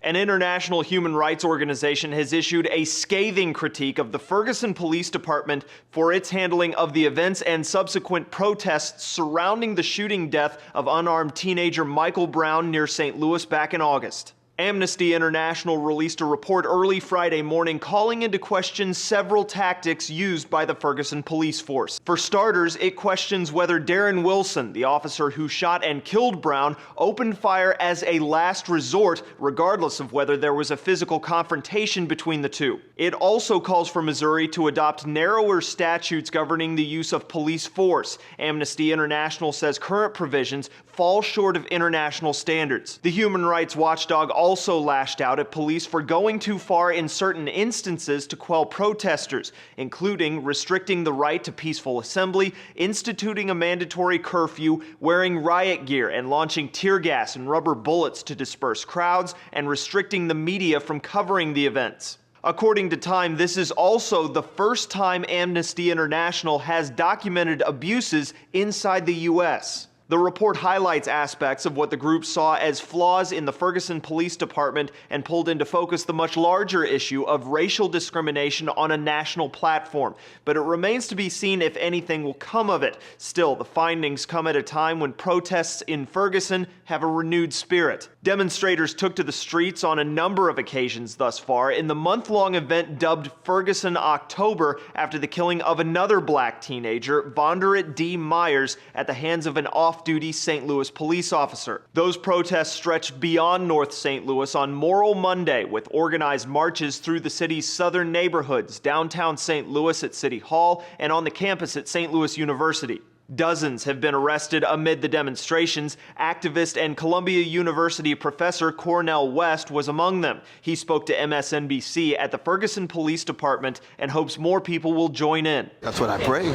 An international human rights organization has issued a scathing critique of the Ferguson Police Department for its handling of the events and subsequent protests surrounding the shooting death of unarmed teenager Michael Brown near St. Louis back in August. Amnesty International released a report early Friday morning calling into question several tactics used by the Ferguson police force. For starters, it questions whether Darren Wilson, the officer who shot and killed Brown, opened fire as a last resort, regardless of whether there was a physical confrontation between the two. It also calls for Missouri to adopt narrower statutes governing the use of police force. Amnesty International says current provisions fall short of international standards. The human rights watchdog also lashed out at police for going too far in certain instances to quell protesters, including restricting the right to peaceful assembly, instituting a mandatory curfew, wearing riot gear, and launching tear gas and rubber bullets to disperse crowds, and restricting the media from covering the events. According to Time, this is also the first time Amnesty International has documented abuses inside the U.S. The report highlights aspects of what the group saw as flaws in the Ferguson Police Department and pulled into focus the much larger issue of racial discrimination on a national platform. But it remains to be seen if anything will come of it. Still, the findings come at a time when protests in Ferguson have a renewed spirit. Demonstrators took to the streets on a number of occasions thus far in the month-long event dubbed Ferguson October after the killing of another black teenager, Vonderit D. Myers, at the hands of an off-duty St. Louis police officer. Those protests stretched beyond North St. Louis on Moral Monday with organized marches through the city's southern neighborhoods, downtown St. Louis at City Hall, and on the campus at St. Louis University. Dozens have been arrested amid the demonstrations. Activist and Columbia University professor Cornel West was among them. He spoke to MSNBC at the Ferguson Police Department and hopes more people will join in. That's what I pray.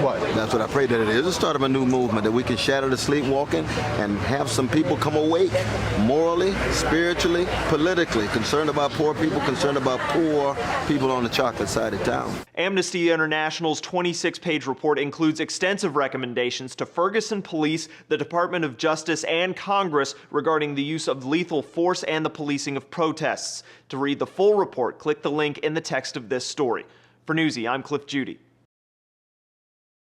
What? That's what I pray, that it is the start of a new movement, that we can shatter the sleepwalking and have some people come awake morally, spiritually, politically, concerned about poor people, concerned about poor people on the chocolate side of town. Amnesty International's 26-page report includes extensive recommendations to Ferguson Police, the Department of Justice, and Congress regarding the use of lethal force and the policing of protests. To read the full report, click the link in the text of this story. For Newsy, I'm Cliff Judy.